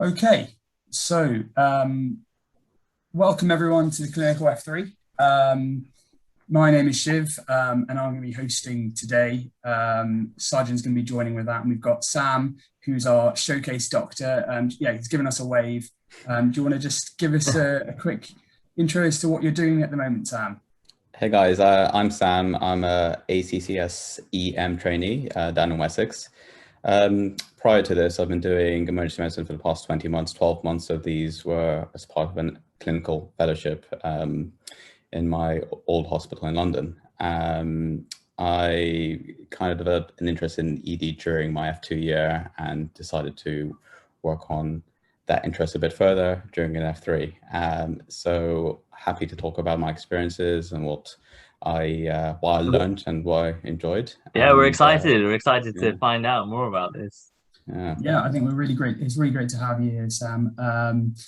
Okay, so welcome everyone to the Clinical F3. My name is Shiv, and I'm going to be hosting today. Sargent's going to be joining with that, and we've got Sam, who's our showcase doctor. Yeah, he's given us a wave. Do you want to just give us a quick intro as to what you're doing at the moment, Sam? Hey guys, I'm Sam. I'm a ACCS EM trainee down in Wessex. Prior to this, I've been doing emergency medicine for the past 20 months. 12 months of these were as part of a clinical fellowship in my old hospital in London. I kind of developed an interest in ED during my F2 year and decided to work on that interest a bit further during an F3. So happy to talk about my experiences and what I learned and what I enjoyed. Yeah, we're And excited. We're excited yeah, to find out more about this. yeah, Yeah, I think we're really great. It's really great to have you here, Sam.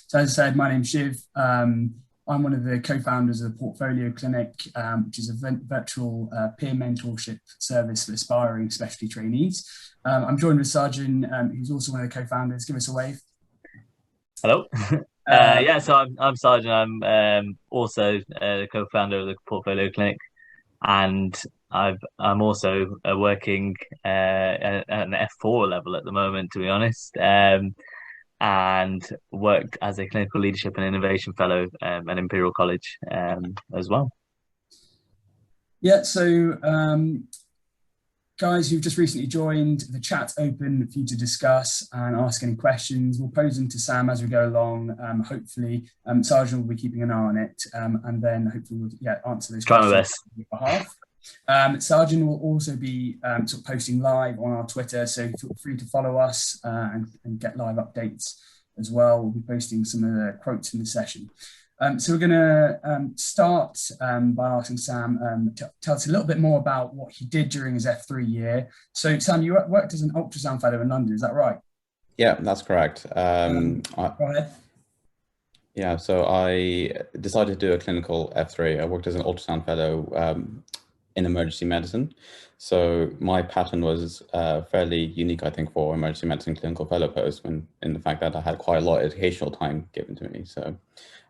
So as I said, my name's Shiv. I'm one of the co-founders of the Portfolio Clinic, which is a virtual peer mentorship service for aspiring specialty trainees. I'm joined with Sargent, who's also one of the co-founders. Give us a wave. Hello. Uh, Yeah, so I'm Sergeant. I'm also the co-founder of the Portfolio Clinic, and I'm also working at an F4 level at the moment, to be honest, and worked as a clinical leadership and innovation fellow at Imperial College as well. yeah, so guys who've just recently joined, the chat's open for you to discuss and ask any questions. We'll pose them to Sam as we go along. Hopefully, Sargent will be keeping an eye on it, and then hopefully we'll answer those Try my questions best. on your behalf. Sargent will also be sort of posting live on our Twitter, so feel free to follow us and get live updates as well. We'll be posting some of the quotes in the session. So we're going to start by asking Sam to tell us a little bit more about what he did during his F3 year. So Sam, you worked as an ultrasound fellow in London, is that right? yeah, that's correct. Go ahead. Yeah, so I decided to do a clinical F3. I worked as an ultrasound fellow in emergency medicine. So my pattern was fairly unique, I think, for emergency medicine clinical fellow post, in the fact that I had quite a lot of educational time given to me. So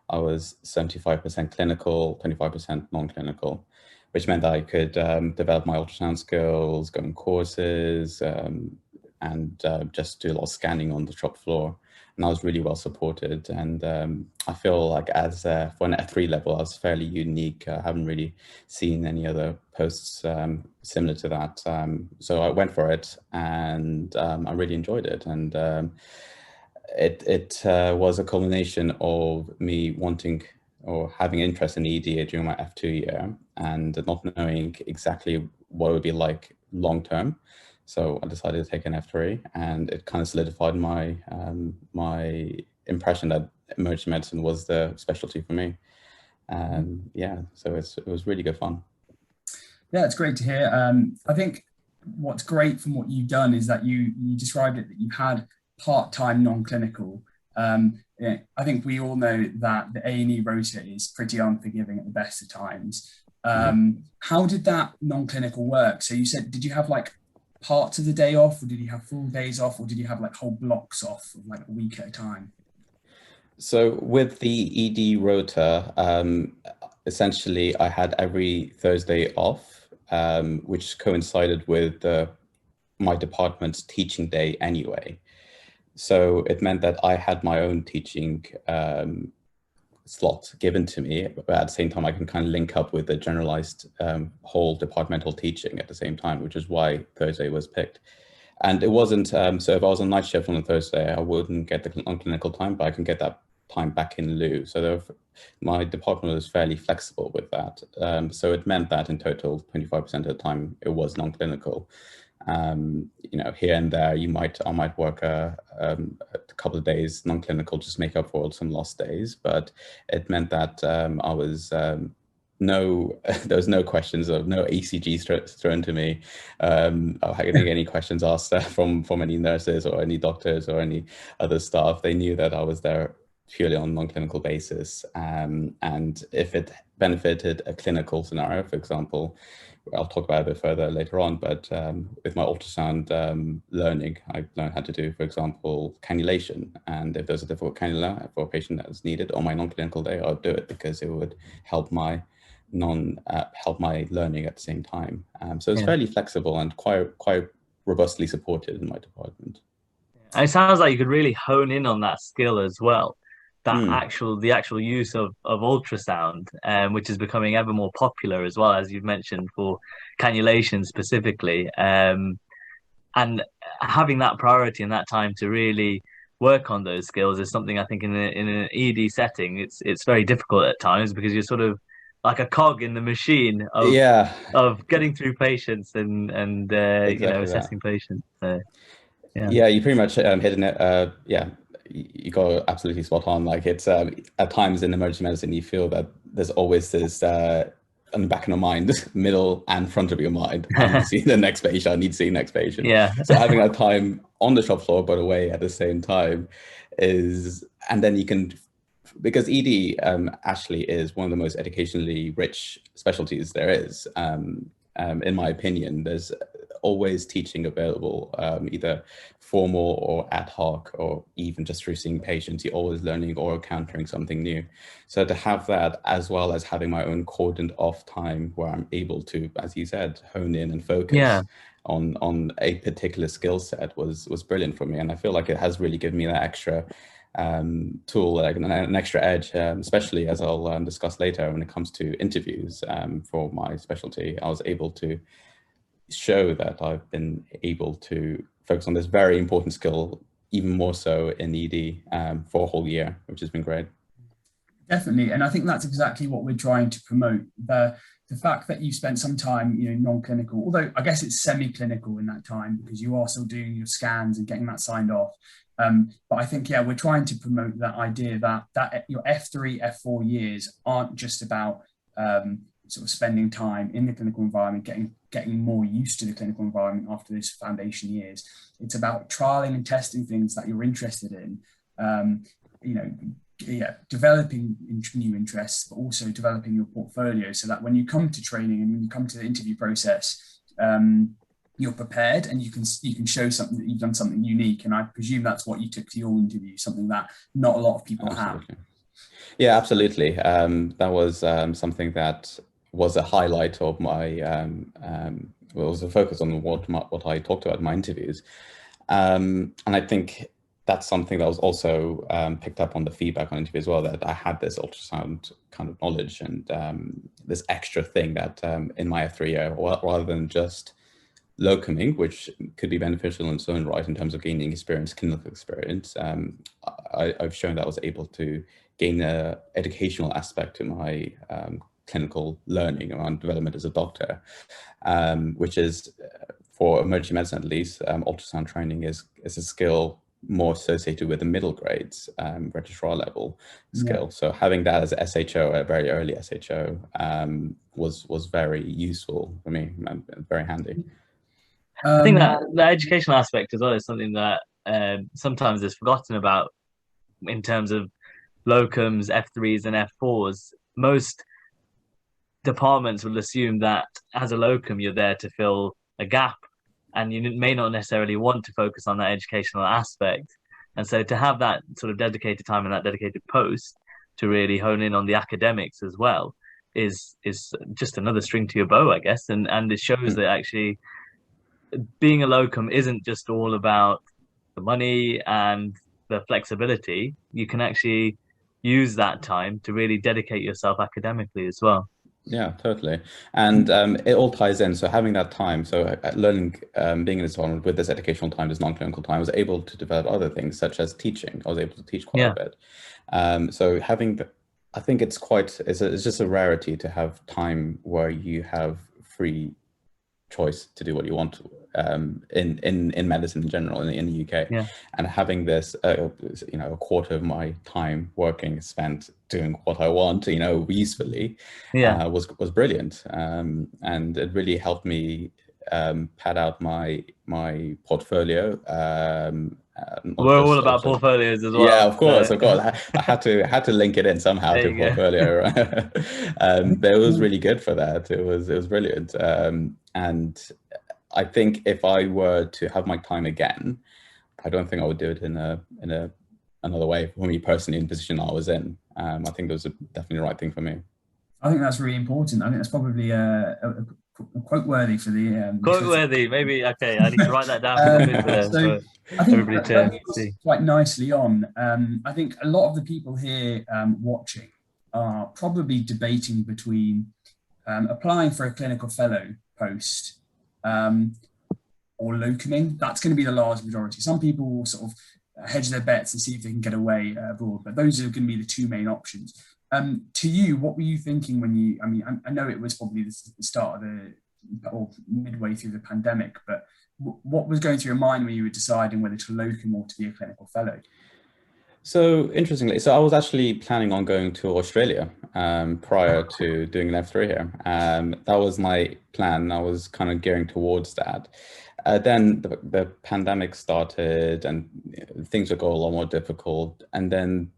I was 75% clinical, 25% non-clinical, which meant that I could develop my ultrasound skills, go on courses, and just do a lot of scanning on the shop floor. And I was really well supported. And I feel like as for an F3 level, I was fairly unique. I haven't really seen any other posts similar to that. So I went for it and I really enjoyed it. And it was a culmination of me wanting or having interest in ED during my F2 year and not knowing exactly what it would be like long term. So I decided to take an F3, and it kind of solidified my my impression that emergency medicine was the specialty for me. Yeah, so it was really good fun. Yeah, it's great to hear. I think what's great from what you've done is that you described it that you had part-time non-clinical. Yeah, I think we all know that the A&E rota is pretty unforgiving at the best of times. How did that non-clinical work? So you said, did you have like parts of the day off, or did you have full days off, or did you have like whole blocks off of like a week at a time? So with the ED rota, essentially I had every Thursday off, which coincided with my department's teaching day anyway. So it meant that I had my own teaching slot given to me, but at the same time, I can kind of link up with the generalized whole departmental teaching at the same time, which is why Thursday was picked. And it wasn't, so if I was on night shift on a Thursday, I wouldn't get the non-clinical time, but I can get that time back in lieu. So my department was fairly flexible with that. So it meant that in total, 25% of the time, it was non-clinical. You know, here and there, I might work a couple of days non-clinical, just make up for some lost days. But it meant that I was there was no questions of no ECGs thrown to me. I hadn't get any questions asked from any nurses or any doctors or any other staff. They knew that I was there purely on non-clinical basis. And if it benefited a clinical scenario, for example, I'll talk about it a bit further later on, but with my ultrasound learning, I learned how to do, for example, cannulation. And if there's a difficult cannula for a patient that's needed on my non-clinical day, I'll do it because it would help my help my learning at the same time. So it's fairly flexible and quite robustly supported in my department. And it sounds like you could really hone in on that skill as well. The actual use of ultrasound, which is becoming ever more popular as well, as you've mentioned, for cannulation specifically, and having that priority and that time to really work on those skills is something I think in an ED setting, it's very difficult at times because you're sort of like a cog in the machine of getting through patients and Exactly assessing patients. So, yeah, you pretty much hit it. Yeah, you got absolutely spot on. Like it's at times in emergency medicine, you feel that there's always this on the back of your mind, middle and front of your mind. I need to see the next patient. I need to see the next patient. Yeah. So having that time on the shop floor, but away at the same time and then you can, because ED actually is one of the most educationally rich specialties there is. In my opinion, there's always teaching available, either formal or ad hoc, or even just through seeing patients. You're always learning or encountering something new. So to have that, as well as having my own cordoned off time where I'm able to, as you said, hone in and focus on a particular skill set was brilliant for me. And I feel like it has really given me that extra tool, like an extra edge, especially as I'll discuss later when it comes to interviews for my specialty. I was able to show that I've been able to focus on this very important skill, even more so in ED for a whole year, which has been great. Definitely, and I think that's exactly what we're trying to promote. The fact that you spent some time, non-clinical, although I guess it's semi-clinical in that time because you are still doing your scans and getting that signed off. But I think, we're trying to promote that idea that your F3, F4 years aren't just about sort of spending time in the clinical environment, getting more used to the clinical environment after those foundation years. It's about trialing and testing things that you're interested in, developing new interests, but also developing your portfolio so that when you come to training and when you come to the interview process, you're prepared and you can show something that you've done something unique. And I presume that's what you took to your interview, something that not a lot of people have. Yeah, absolutely. That was something that was a highlight of my, was a focus on what I talked about in my interviews. And I think that's something that was also picked up on the feedback on interview as well, that I had this ultrasound kind of knowledge and this extra thing that in my F3 year, rather than just locumming, which could be beneficial in its own right in terms of gaining experience, clinical experience, I've shown that I was able to gain an educational aspect to my clinical learning around development as a doctor, which is, for emergency medicine at least, ultrasound training is a skill more associated with the middle grades, registrar level skill. So having that as a SHO, a very early SHO, was very useful for me and very handy. I think that the educational aspect as well is something that sometimes is forgotten about in terms of locums, F3s and F4s. Most departments will assume that as a locum, you're there to fill a gap and you may not necessarily want to focus on that educational aspect. And so to have that sort of dedicated time and that dedicated post to really hone in on the academics as well is just another string to your bow, I guess. And it shows that actually being a locum isn't just all about the money and the flexibility. You can actually use that time to really dedicate yourself academically as well. Yeah, totally. And it all ties in. So having that time, so learning, being in this environment with this educational time, this non-clinical time, I was able to develop other things such as teaching. I was able to teach quite a bit. So having, I think it's just a rarity to have time where you have free choice to do what you want in medicine in general in the UK, and having this a quarter of my time working spent doing what I want usefully was brilliant, and it really helped me pad out my portfolio, We're all about portfolios as well. Yeah, of course, so. of course. I had to link it in somehow to portfolio. But it was really good for that. It was brilliant. And I think if I were to have my time again, I don't think I would do it in another way for me personally in the position I was in. I think it was definitely the right thing for me. I think that's really important. I think that's probably a quote worthy for the quote worthy. Maybe okay. I need to write that down for I think everybody to see. Quite nicely on. I think a lot of the people here watching are probably debating between applying for a clinical fellow post or locumming. That's going to be the large majority. Some people will sort of hedge their bets and see if they can get away abroad, but those are going to be the two main options. To you, what were you thinking when you, I mean, I know it was probably the start of or midway through the pandemic, but what was going through your mind when you were deciding whether to locum or to be a clinical fellow? So interestingly, I was actually planning on going to Australia prior to doing an F3 here. That was my plan. I was kind of gearing towards that. Then the pandemic started and things would go a lot more difficult. And then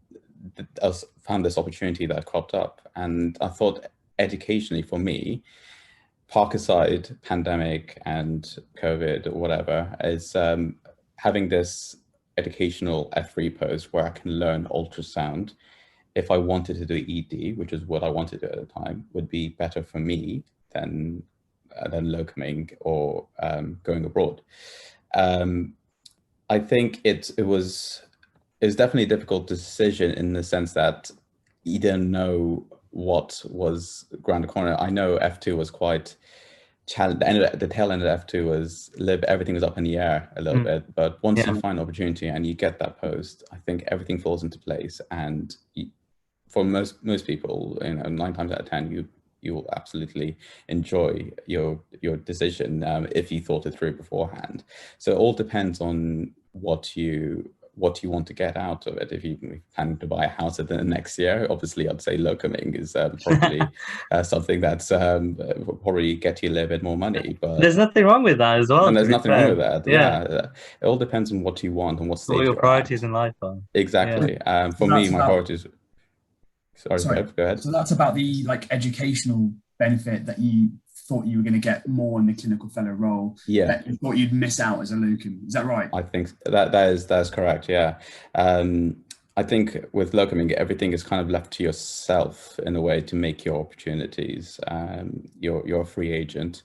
I found this opportunity that cropped up, and I thought educationally for me, park aside pandemic and COVID or whatever, is having this educational F3 post where I can learn ultrasound. If I wanted to do ED, which is what I wanted to do at the time, would be better for me than locumming or going abroad. I think it was definitely a difficult decision in the sense that you didn't know what was around the corner. I know F2 was quite challenging. The tail end of F2 was everything was up in the air a little bit, but once you find an opportunity and you get that post, I think everything falls into place. And for most people, 9 times out of 10, you will absolutely enjoy your decision if you thought it through beforehand. So it all depends on what you want to get out of it. If you plan to buy a house in the next year, obviously I'd say locumming is probably something that's probably get you a little bit more money. But there's nothing wrong with that as well. And there's nothing wrong with that. Yeah. It all depends on what you want and what stage your priorities in life are. Exactly. For me, my priorities. Sorry, go ahead. So that's about the educational benefit that you thought you were going to get more in the clinical fellow role. Yeah. That you thought you'd miss out as a locum. Is that right? I think that's correct. Yeah. I think with locumming, everything is kind of left to yourself in a way to make your opportunities. You're a free agent.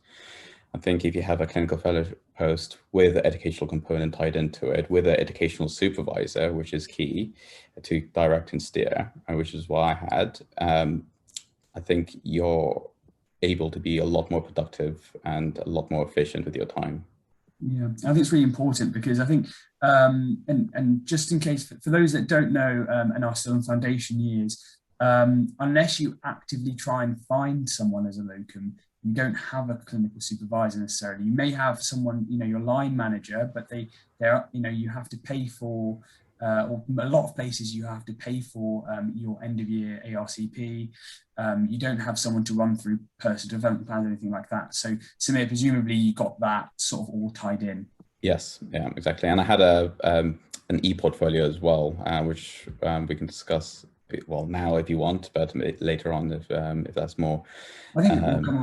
I think if you have a clinical fellow post with an educational component tied into it, with an educational supervisor, which is key to direct and steer, which is what I had, I think you're able to be a lot more productive and a lot more efficient with your time. Yeah, I think it's really important because I think, and just in case, for those that don't know and are still in foundation years, unless you actively try and find someone as a locum, you don't have a clinical supervisor necessarily. You may have someone, your line manager, but they're you have to pay for, or a lot of places you have to pay for your end of year ARCP. You don't have someone to run through personal development plans or anything like that. So Samir, presumably you got that sort of all tied in. Yes, yeah, exactly. And I had an e-portfolio as well, which we can discuss. Well, now if you want, but later on if that's more. I think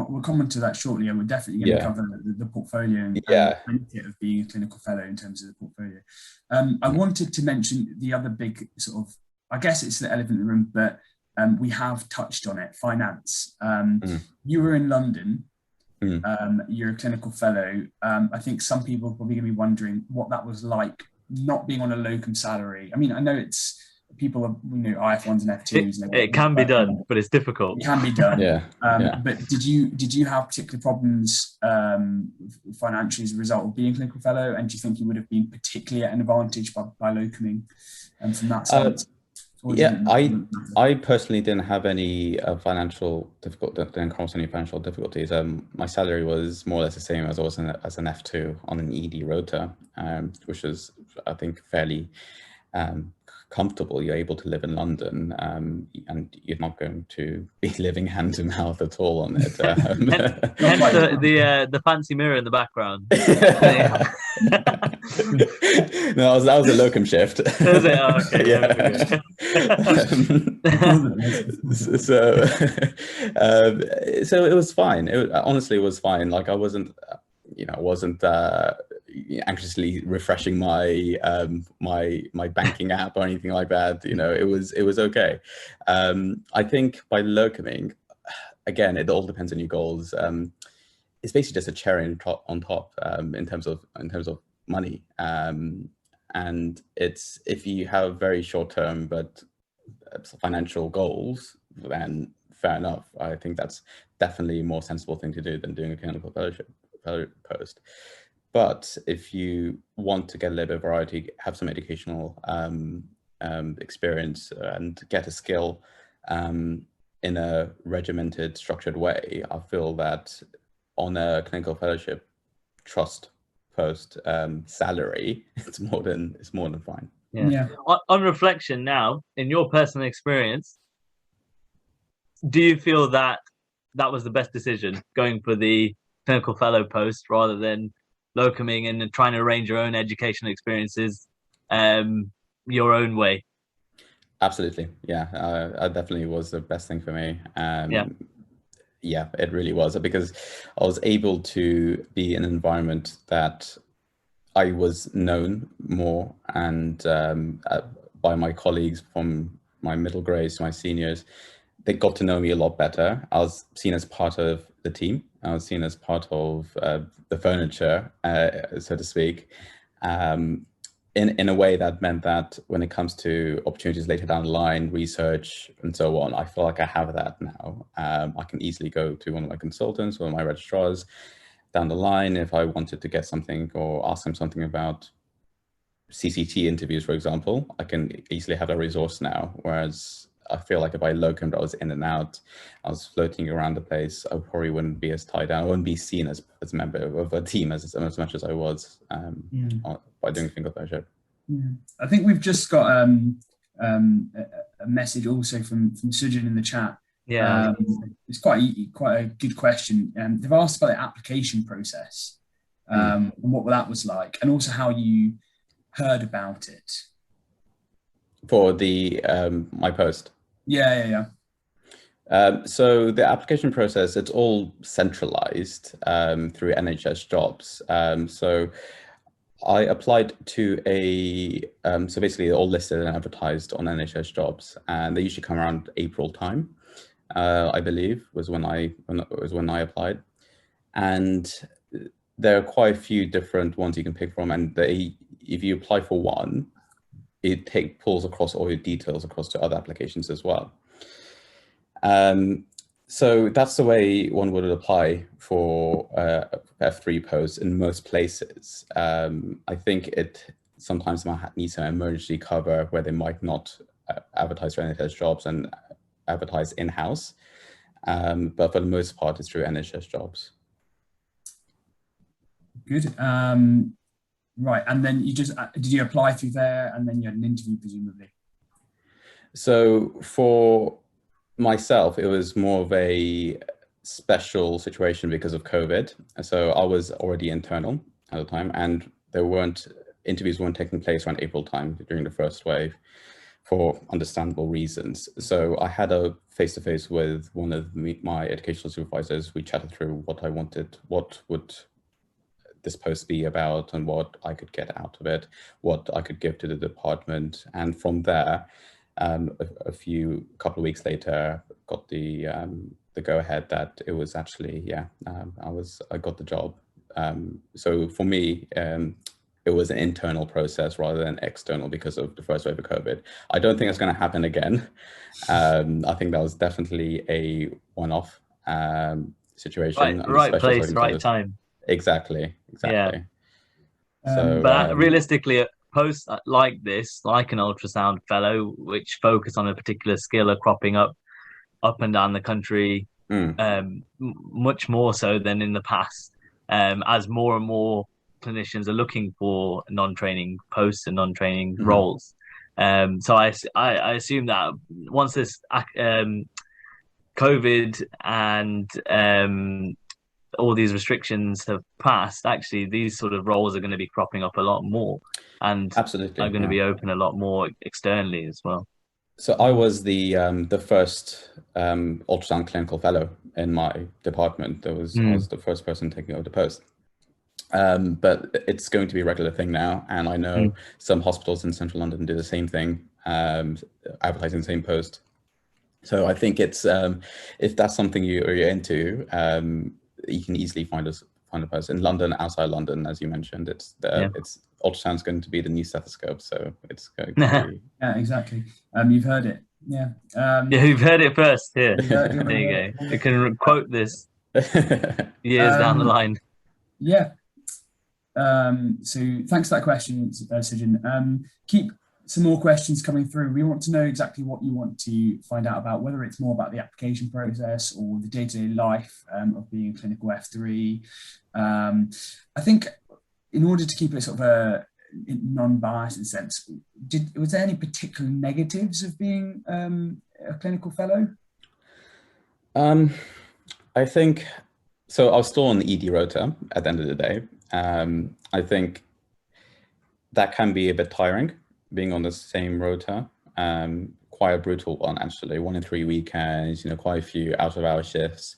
we'll come on to that shortly, and we're definitely going to cover the portfolio and the benefit of being a clinical fellow in terms of the portfolio. I wanted to mention the other big sort of, I guess it's the elephant in the room, but we have touched on it, finance. You were in London, you're a clinical fellow. I think some people are probably going to be wondering what that was like, not being on a locum salary. I mean, I know it's, people are, IF1s and F2s. It can be done, but it's difficult. It can be done. Yeah. But did you have particular problems financially as a result of being a clinical fellow? And do you think you would have been particularly at an advantage by locumming from that sense? I personally didn't have any financial difficulty. Didn't cross any financial difficulties. My salary was more or less the same as I was as an F2 on an ED rota, which is, I think, fairly comfortable. You're able to live in London, and you're not going to be living hand to mouth at all on it. Hence the fancy mirror in the background. No, that was a locum shift. Is it? Oh, okay. Yeah. So it was fine. Honestly, it was fine. Like I wasn't, anxiously refreshing my banking app or anything like that. It was okay. I think by locumming, again, it all depends on your goals. It's basically just a cherry on top in terms of money. And it's, if you have very short term but financial goals, then fair enough. I think that's definitely a more sensible thing to do than doing a clinical fellow post. But if you want to get a little bit of variety, have some educational experience, and get a skill in a regimented, structured way, I feel that on a clinical fellowship trust post salary, it's more than fine. Yeah. On reflection now, in your personal experience, do you feel that that was the best decision, going for the clinical fellow post rather than locumming and trying to arrange your own educational experiences your own way? Absolutely. Yeah. That definitely was the best thing for me. Yeah, it really was, because I was able to be in an environment that I was known more, and by my colleagues from my middle grades to my seniors. They got to know me a lot better. I was seen as part of the team. I was seen as part of the furniture, so to speak, in a way that meant that when it comes to opportunities later down the line, research and so on, I feel like I have that now. I can easily go to one of my consultants or my registrars down the line if I wanted to get something or ask them something about CCT interviews, for example. I can easily have a resource now, whereas I feel like if I locumed, I was in and out, I was floating around the place, I probably wouldn't be as tied down. I wouldn't be seen as a member of a team as much as I was by doing clinical fellowship. I think we've just got a message also from Sujin in the chat. It's quite a good question. They've asked about the application process and what that was like, and also how you heard about it for the my post. So the application process, it's all centralized through NHS Jobs. So I applied to so basically they're all listed and advertised on NHS Jobs, and they usually come around April time, I believe was when I applied. And there are quite a few different ones you can pick from, and if you apply for one, it pulls across all your details across to other applications as well. So that's the way one would apply for F3 posts in most places. I think it sometimes might need some emergency cover where they might not advertise for NHS Jobs and advertise in-house. But for the most part, it's through NHS Jobs. Good. Right, and then did you apply through there, and then you had an interview, presumably? So for myself, it was more of a special situation because of COVID. So I was already internal at the time, and interviews weren't taking place around April time during the first wave for understandable reasons. So I had a face-to-face with one of my educational supervisors. We chatted through what I wanted, what would this post be about, and what I could get out of it, what I could give to the department. And from there, a couple of weeks later, got the go ahead that it was actually, I got the job. So for me, it was an internal process rather than external because of the first wave of COVID. I don't think it's going to happen again. I think that was definitely a one-off situation. Right place, right time. Exactly. Yeah. So, but realistically, a post like this, like an ultrasound fellow, which focus on a particular skill, are cropping up and down the country, much more so than in the past, as more and more clinicians are looking for non-training posts and non-training roles. So I assume that once this COVID and all these restrictions have passed, actually these sort of roles are going to be cropping up a lot more and Absolutely, are going to be open a lot more externally as well. So I was the first ultrasound clinical fellow in my department. I was the first person taking over the post. But it's going to be a regular thing now, and I know some hospitals in central London do the same thing, advertising the same post. So I think it's if that's something you're into, you can easily find a post in London, outside London, as you mentioned. It's ultrasound's going to be the new stethoscope, so it's going to be. Yeah, exactly. You've heard it. Yeah. Yeah, you've heard it first. Here, there you go. You can quote this years down the line. Yeah. So thanks for that question, Sijin. Keep some more questions coming through. We want to know exactly what you want to find out about, whether it's more about the application process or the day-to-day life of being a clinical F3. I think in order to keep it sort of a non-biased sense, was there any particular negatives of being a clinical fellow? I think so. I was still on the ED rota at the end of the day. I think that can be a bit tiring, being on the same rota. Quite a brutal one, actually. 1 in 3 weekends, quite a few out-of-hour shifts.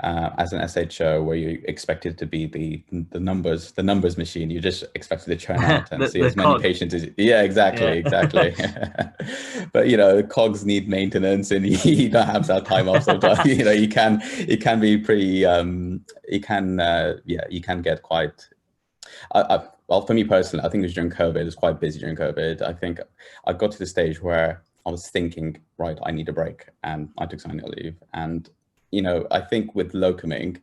As an SHO, where you expected to be the numbers machine, you just expected to churn out and see as many patients as. Yeah, exactly. But cogs need maintenance, and you don't have that time off sometimes. It can be pretty. You can get quite. Well, for me personally, I think it was during COVID. It was quite busy during COVID. I think I got to the stage where I was thinking, right, I need a break, and I took some annual leave. And I think with locumming,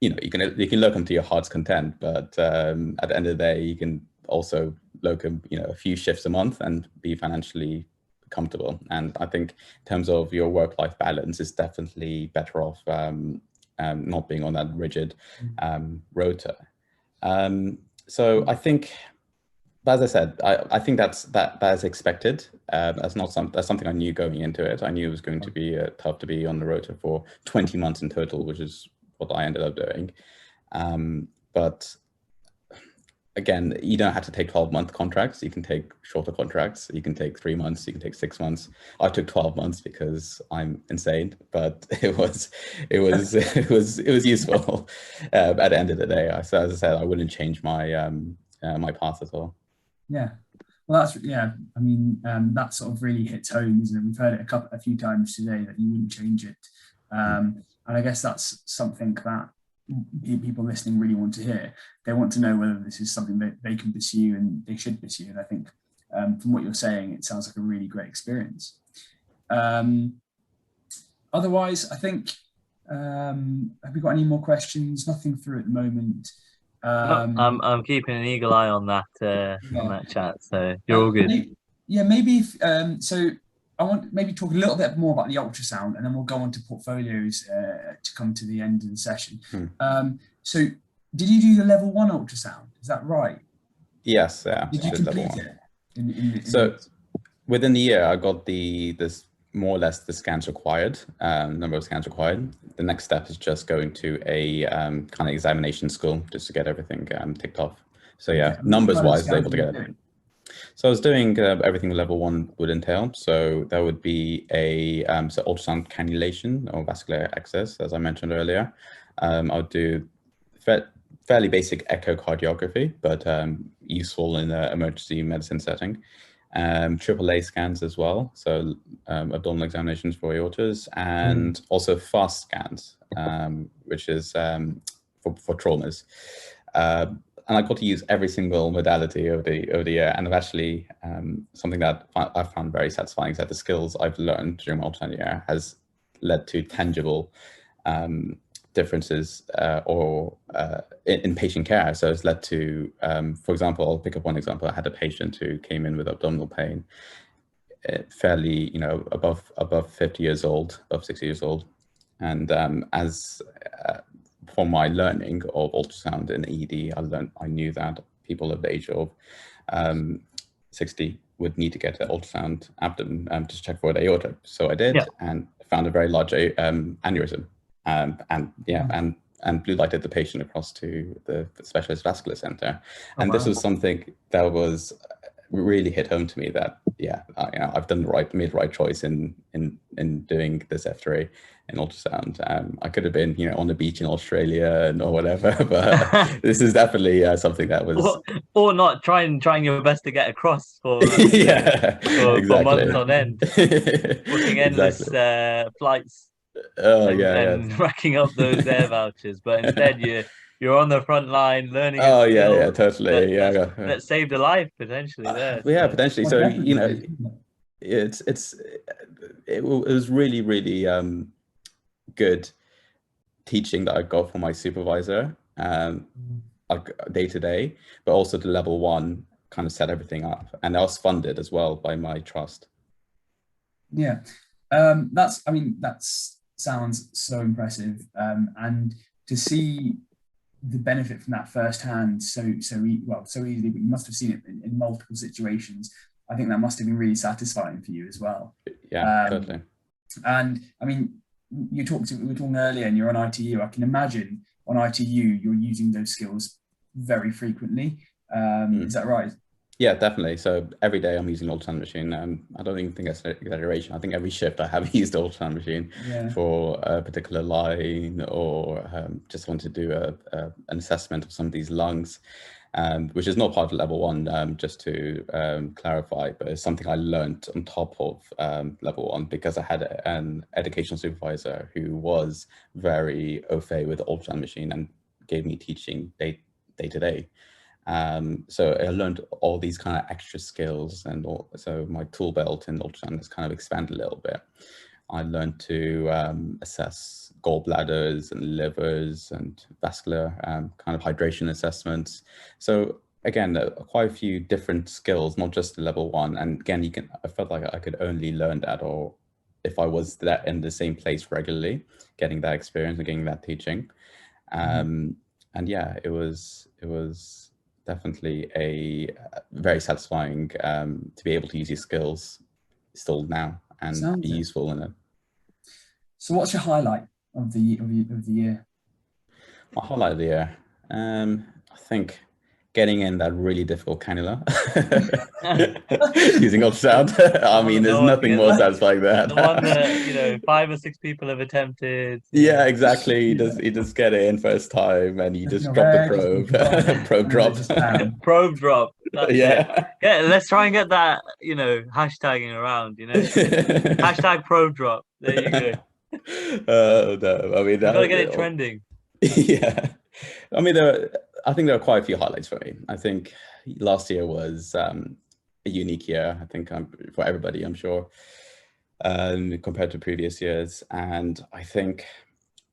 you can locum to your heart's content, but at the end of the day, you can also locum, a few shifts a month and be financially comfortable. And I think in terms of your work-life balance, it's definitely better off not being on that rigid rota. So I think, as I said, I think that is expected. That's something I knew going into it. I knew it was going to be tough to be on the rota for 20 months in total, which is what I ended up doing. But again, you don't have to take 12-month contracts. You can take shorter contracts. You can take 3 months. You can take 6 months. I took 12 months because I'm insane, but it was useful at the end of the day. So as I said, I wouldn't change my my path at all. Yeah, well, I mean, that sort of really hits home, isn't it? We've heard it a few times today that you wouldn't change it, and I guess that's something that people listening really want to hear. They want to know whether this is something that they can pursue and they should pursue. And I think from what you're saying, it sounds like a really great experience. Otherwise, I think, have we got any more questions? Nothing through at the moment. I'm keeping an eagle eye on that on that chat, so you're all good. Maybe so I want maybe talk a little bit more about the ultrasound, and then we'll go on to portfolios to come to the end of the session. So did you do the level 1 ultrasound? Is that right? Yes. Yeah. Did you complete it? So within the year, I got this more or less the scans required, number of scans required. The next step is just going to a kind of examination school just to get everything ticked off. So yeah, numbers-wise, I was able to get it. So I was doing everything level 1 would entail. So there would be a ultrasound cannulation or vascular access, as I mentioned earlier. I would do fairly basic echocardiography, but useful in an emergency medicine setting. AAA scans as well, so abdominal examinations for aortas, and also fast scans, which is for traumas. And I got to use every single modality over the year, and I've actually something that I found very satisfying is that the skills I've learned during my ultrasound year has led to tangible differences in patient care. So it's led to, for example, I'll pick up one example. I had a patient who came in with abdominal pain, fairly, above 50 years old, above 60 years old. And from my learning of ultrasound in ED, I knew that people of the age of 60 would need to get an ultrasound abdomen to check for the aorta. So I did, and found a very large aneurysm. And and blue lighted the patient across to the specialist vascular center. Oh, And this wow. was something that was really hit home to me that, yeah, I've done made the right choice in doing this F3 in ultrasound. I could have been, on the beach in Australia or whatever, but this is definitely something that was, or not trying your best to get across for yeah, for exactly. months on end, booking endless Exactly. flights Oh and, yeah. racking up those air vouchers. But instead, you're on the front line learning a Oh skill yeah, totally. that saved a life potentially there. Yeah, So. potentially. Well, So, definitely. it was really, really good teaching that I got from my supervisor, like day to day, but also the level 1 kind of set everything up, and that was funded as well by my trust. Yeah, that sounds so impressive, and to see the benefit from that firsthand so easily, but you must have seen it in multiple situations. I think that must have been really satisfying for you as well. Yeah, totally. And I mean, we were talking earlier, and you're on ITU. I can imagine on ITU you're using those skills very frequently. Is that right? Yeah, definitely. So every day I'm using an ultrasound machine. I don't even think that's an exaggeration. I think every shift I have used the ultrasound machine for a particular line, or just want to do an assessment of some of these lungs, which is not part of level 1, just to clarify, but it's something I learned on top of level 1, because I had an educational supervisor who was very au fait with the ultrasound machine and gave me teaching day to day. So I learned all these kind of extra skills, and so my tool belt in ultrasound has kind of expanded a little bit. I learned to assess gallbladders and livers and vascular kind of hydration assessments. So again, quite a few different skills, not just the level 1. And again, I felt like I could only learn that, or if I was in the same place regularly, getting that experience and getting that teaching. And yeah, it was definitely a very satisfying to be able to use these skills still now and be useful in it. So what's your highlight of the year? My highlight of the year, I think getting in that really difficult cannula using ultrasound. I mean, there's nothing more satisfying than that. The one that 5 or 6 people have attempted. Yeah, exactly. You just get it in first time, and you just drop the probe. Probe drop. Probe drop. That's yeah. It. Let's try and get that, hashtagging around. Hashtag probe drop. There you go. No, I mean, gotta get it trending. Yeah, I mean, I think there are quite a few highlights for me. I think last year was a unique year, I think, for everybody, I'm sure, compared to previous years. And I think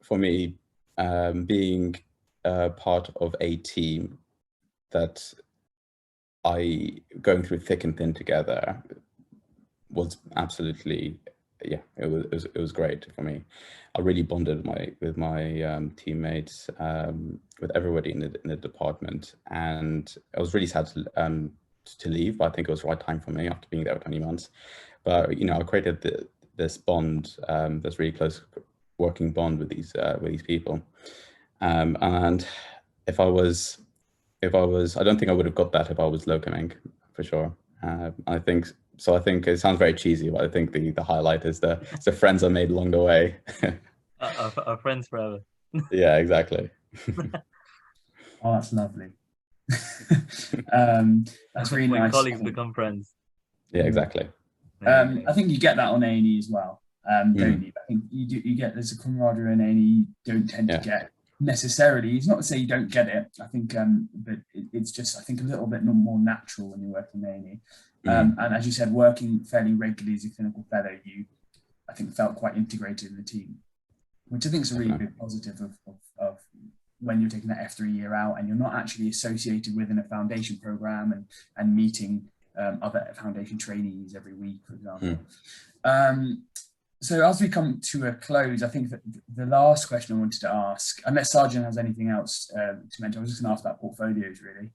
for me, being part of a team that going through thick and thin together was absolutely, yeah, it was great for me. I really bonded with my teammates, with everybody in the department, and I was really sad to leave, but I think it was the right time for me after being there for 20 months. But I created this bond, this really close working bond with these people, and I don't think I would have got that if I was locumming, for sure. I think it sounds very cheesy, but I think the highlight is the friends I made along the way. Our friends forever. Yeah, exactly. Oh, that's lovely. That's really nice. Colleagues become friends. Yeah, exactly. I think you get that on A&E as well, don't you? I think you get there's a camaraderie on A&E you don't tend to get necessarily. It's not to say you don't get it. I think, but it's just, I think, a little bit more natural when you're working in A&E. And as you said, working fairly regularly as a clinical fellow, I think, felt quite integrated in the team, which I think is a really big positive of when you're taking that F3 year out and you're not actually associated within a foundation program and meeting other foundation trainees every week, for example. So as we come to a close, I think that the last question I wanted to ask, unless Sarjan has anything else to mention, I was just going to ask about portfolios, really.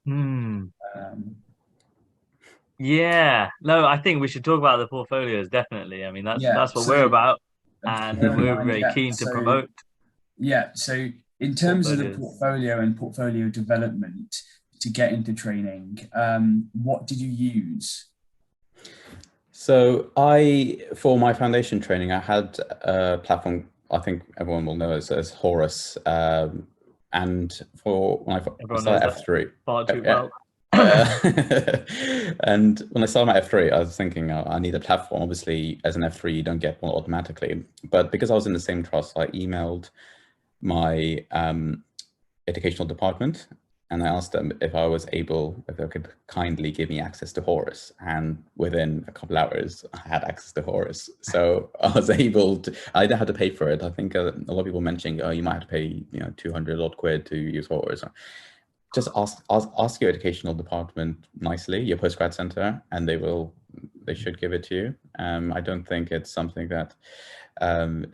Yeah, no, I think we should talk about the portfolios, definitely. I mean, that's what we're about, and we're very keen to promote. Yeah, so In terms of the portfolio and portfolio development to get into training, what did you use? So for my foundation training, I had a platform I think everyone will know as Horus. And for when I started F3, far too well. And when I started my F3, I was thinking, oh, I need a platform. Obviously, as an F3, you don't get one automatically. But because I was in the same trust, I emailed my educational department, and I asked them if they could kindly give me access to Horus. And within a couple hours, I had access to Horus. So I was able to, I didn't have to pay for it. I think a lot of people mentioning, oh, you might have to pay, 200 odd quid to use Horus. Just ask your educational department nicely, your postgrad center, and they should give it to you. I don't think it's something that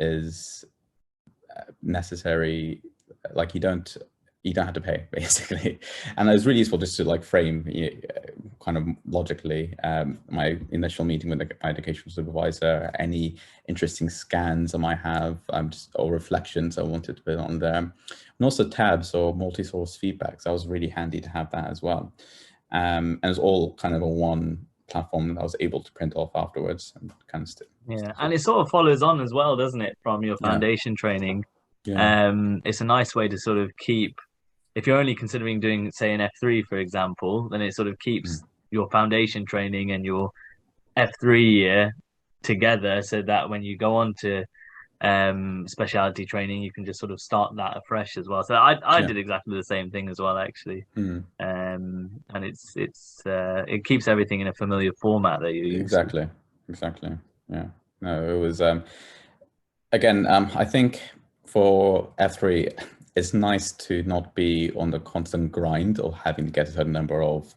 is necessary. Like you don't have to pay, basically. And it was really useful just to like frame kind of logically my initial meeting with my educational supervisor, any interesting scans I might have, or reflections I wanted to put on there, and also tabs or multi-source feedbacks. That was really handy to have that as well. And it was all kind of a one platform that I was able to print off afterwards and kind of yeah, and it sort of follows on as well, doesn't it, from your foundation training? Yeah. It's a nice way to sort of keep, if you're only considering doing, say, an F3, for example, then it sort of keeps your foundation training and your F3 year together, so that when you go on to specialty training, you can just sort of start that afresh as well. So I did exactly the same thing as well, actually. And it keeps everything in a familiar format that you use. Exactly. Yeah. No, it was again, I think for F3, it's nice to not be on the constant grind of having to get a certain number of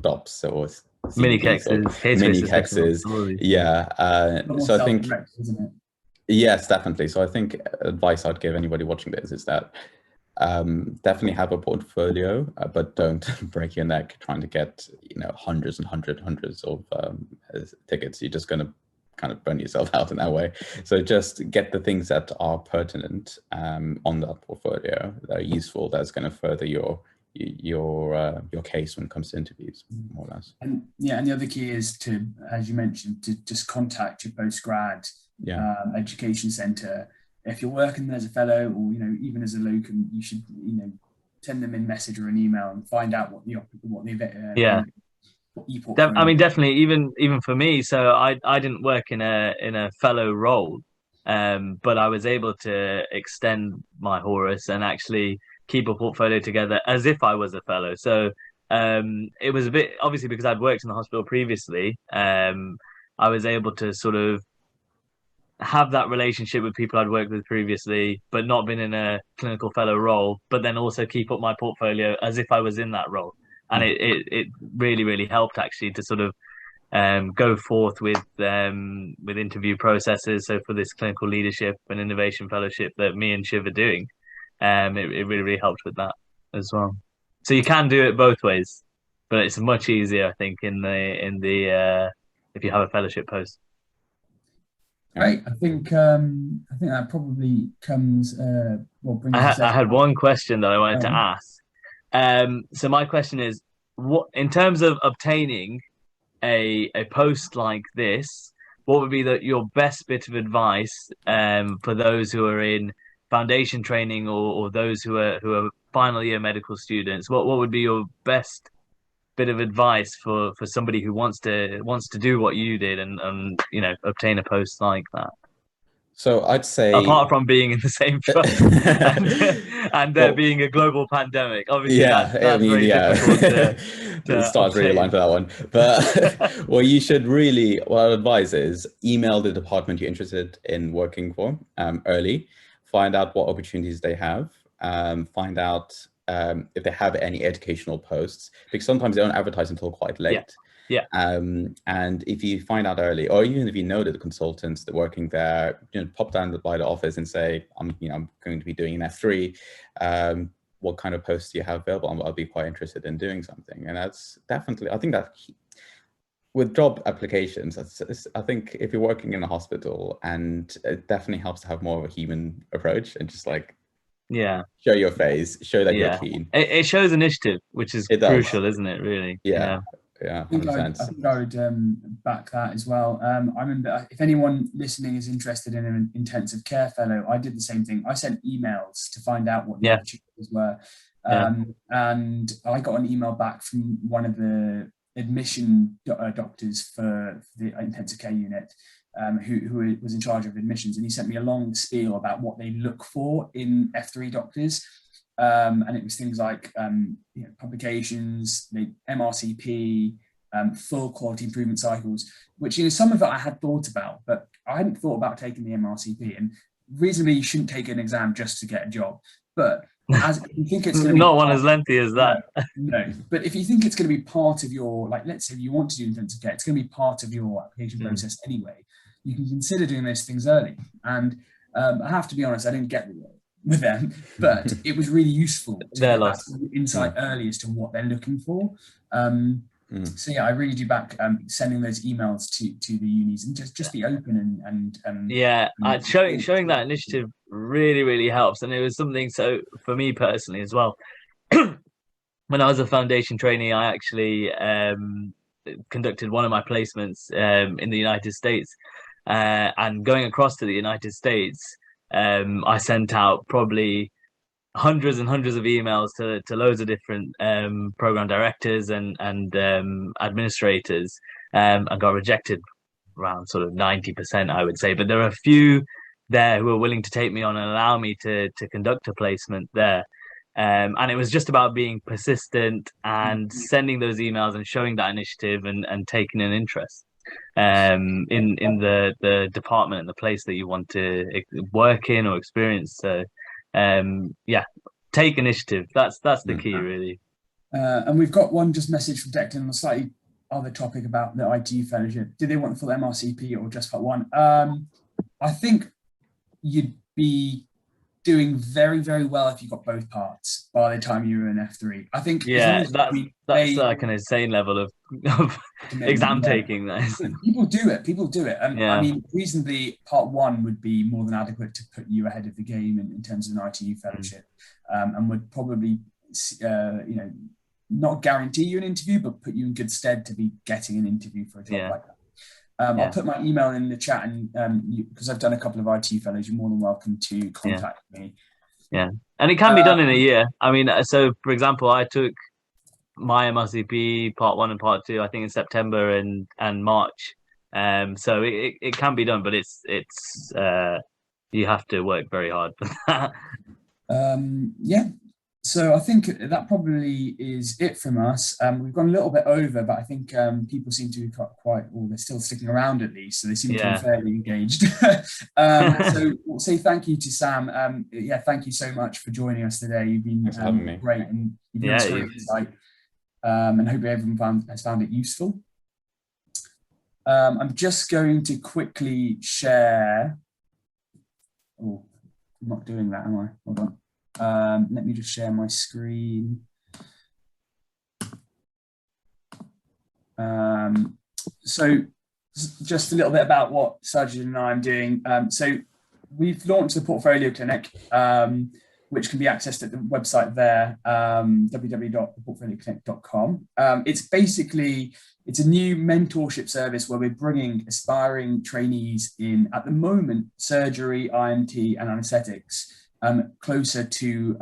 DOPs or mini hexes. Yeah. So I think, isn't it? Yes, definitely. So I think advice I'd give anybody watching this is that definitely have a portfolio, but don't break your neck trying to get hundreds of tickets. You're just going to kind of burn yourself out in that way. So just get the things that are pertinent on that portfolio that are useful, that's going to further your case when it comes to interviews, more or less. And the other key is to, as you mentioned, to just contact your postgrad education centre. If you're working there as a fellow, or even as a locum, you should send them a message or an email and find out what the I mean, definitely, even for me. So I didn't work in a fellow role, but I was able to extend my Horus and actually keep a portfolio together as if I was a fellow. So it was a bit, obviously, because I'd worked in the hospital previously. I was able to sort of have that relationship with people I'd worked with previously, but not been in a clinical fellow role, but then also keep up my portfolio as if I was in that role. And it really, really helped actually to sort of go forth with interview processes. So for this clinical leadership and innovation fellowship that me and Shiv are doing, it really, really helped with that as well. So you can do it both ways, but it's much easier, I think, in the if you have a fellowship post. Right. I think that probably comes. I had one question that I wanted to ask. So my question is, what in terms of obtaining a post like this, what would be your best bit of advice for those who are in foundation training or those who are final year medical students? What would be your best bit of advice for somebody who wants to do what you did and obtain a post like that? So I'd say, apart from being in the same trust and there being a global pandemic, obviously that's very difficult the stars really aligned for that one. But what I'd advise is email the department you're interested in working for early, find out what opportunities they have, find out if they have any educational posts, because sometimes they don't advertise until quite late. Yeah. And if you find out early, or even if you know that the consultants that are working there, pop down by the office and say, I'm going to be doing an F3. What kind of posts do you have available? I'll be quite interested in doing something. And that's definitely, I think that with job applications, I think if you're working in a hospital, and it definitely helps to have more of a human approach and just like Yeah. show your face, show that you're Yeah. keen. It shows initiative, which is It does. crucial, isn't it? Really. Yeah. Yeah. I think 100%. I think I would back that as well. I remember if anyone listening is interested in an intensive care fellow, I did the same thing. I sent emails to find out what the opportunities were. And I got an email back from one of the admission doctors for the intensive care unit, who was in charge of admissions, and he sent me a long spiel about what they look for in F3 doctors. And it was things like publications, the MRCP, full quality improvement cycles, which some of it I had thought about, but I hadn't thought about taking the MRCP. And reasonably, you shouldn't take an exam just to get a job. But as you think it's going to be not one as lengthy as that. No, but if you think it's going to be part of your, like, let's say you want to do intensive care, it's going to be part of your application process anyway. You can consider doing those things early. And I have to be honest, I didn't get with them, but it was really useful to get that insight early as to what they're looking for. So yeah, I really do back sending those emails to the unis and just be open and showing that initiative really helps. And it was something, so for me personally as well, when I was a foundation trainee, I actually conducted one of my placements in the United States, and going across to the United States, I sent out probably hundreds and hundreds of emails to loads of different program directors and administrators, and got rejected around sort of 90%, I would say. But there are a few there who are willing to take me on and allow me to conduct a placement there. And it was just about being persistent and sending those emails and showing that initiative and taking an interest in the department and the place that you want to work in or experience. So take initiative. That's the key, really. And we've got one just message from Declan on a slightly other topic about the ITU fellowship. Do they want the full MRCP or just part one? I think you'd be doing very well if you got both parts by the time you were in F3. I think that's like an insane level of exam taking. That is. People do it. And I mean, reasonably, part one would be more than adequate to put you ahead of the game in terms of an ITU fellowship, and would probably not guarantee you an interview, but put you in good stead to be getting an interview for a job like that. I'll put my email in the chat, and because I've done a couple of ITU fellows, you're more than welcome to contact me. Yeah, and it can be done in a year. I mean, so for example, I took my MRCP part 1 and part 2, I think in September and March. So it can be done, but it's you have to work very hard for that. So I think that probably is it from us. We've gone a little bit over, but I think people seem to be they're still sticking around at least, so they seem to be fairly engaged. So we'll say thank you to Sam. Thank you so much for joining us today. You've been great, and you've been great insight. And hope everyone has found it useful. I'm just going to quickly share. Oh, I'm not doing that, am I? Hold on. Let me just share my screen. So just a little bit about what Sajid and I am doing. So we've launched the Portfolio Clinic, which can be accessed at the website there, www.theportfolioclinic.com. It's a new mentorship service where we're bringing aspiring trainees in, at the moment, surgery, IMT, and anaesthetics, closer to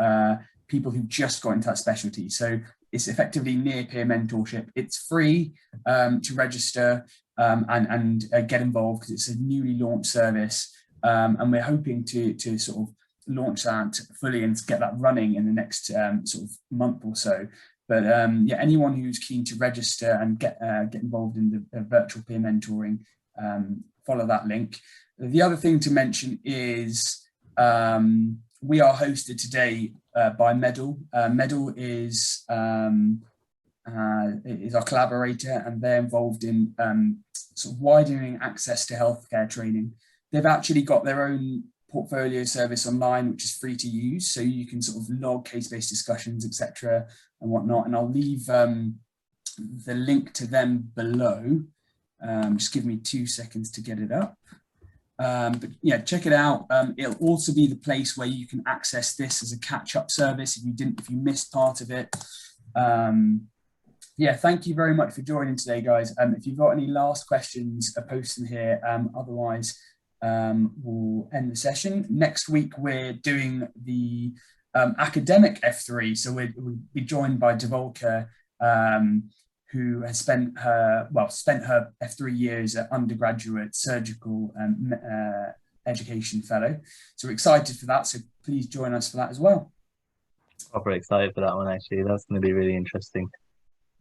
people who've just got into that specialty. So it's effectively near-peer mentorship. It's free to register and get involved, because it's a newly launched service, and we're hoping to sort of launch that fully and get that running in the next sort of month or so. But anyone who's keen to register and get involved in the virtual peer mentoring, follow that link. The other thing to mention is we are hosted today by Medal. Medal is our collaborator, and they're involved in sort of widening access to healthcare training. They've actually got their own portfolio service online, which is free to use, so you can sort of log case-based discussions, etc., and whatnot. And I'll leave the link to them below. Just give me 2 seconds to get it up. But yeah, check it out. It'll also be the place where you can access this as a catch-up service if you missed part of it. Yeah, thank you very much for joining today, guys. If you've got any last questions, post them here. Otherwise, we'll end the session. Next week, we're doing the academic F3. So we'll be joined by Dvolka, who has spent her F3 years at undergraduate surgical education fellow. So we're excited for that. So please join us for that as well. Proper excited for that one, actually. That's going to be really interesting.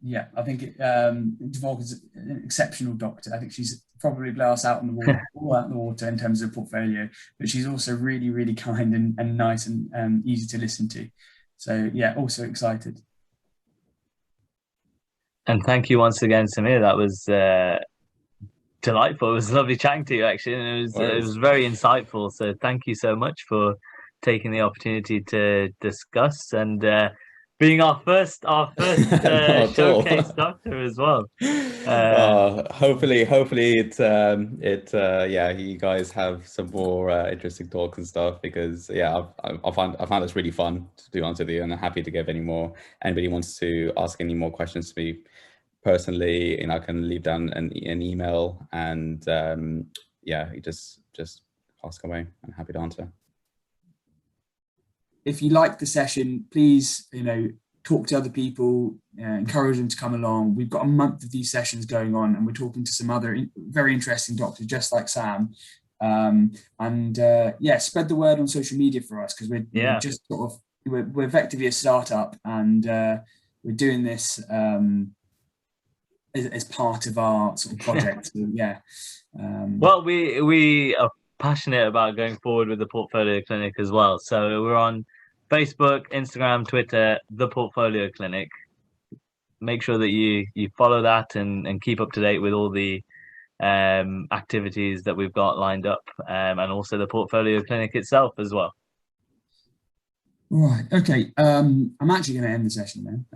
Yeah, I think Dvolka's an exceptional doctor. I think she's probably glass out on the water, all out in the water in terms of portfolio, but she's also really, really kind and nice and easy to listen to. So yeah, also excited. And thank you once again, Samir. That was delightful. It was lovely chatting to you, actually, and it was very insightful. So thank you so much for taking the opportunity to discuss and being our first showcase doctor as well. Hopefully yeah, you guys have some more interesting talks and stuff, because yeah, I found this really fun, to be honest with you, and I'm happy to give anybody wants to ask any more questions to me personally, I can leave down an email, and yeah, you just ask away. I'm happy to answer. If you like the session, please, talk to other people, encourage them to come along. We've got a month of these sessions going on, and we're talking to some other very interesting doctors, just like Sam. Yeah, spread the word on social media for us, because we're just we're effectively a startup, and we're doing this as part of our sort of project. So, yeah. Well, we are passionate about going forward with the Portfolio Clinic as well. So we're on Facebook, Instagram, Twitter, the Portfolio Clinic. Make sure that you follow that and keep up to date with all the activities that we've got lined up, and also the Portfolio Clinic itself as well. Right. Okay. I'm actually going to end the session then.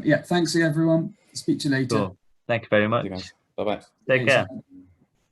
Yeah. Thanks everyone. Speak to you later. Cool. Thank you very much. Bye bye. Take care.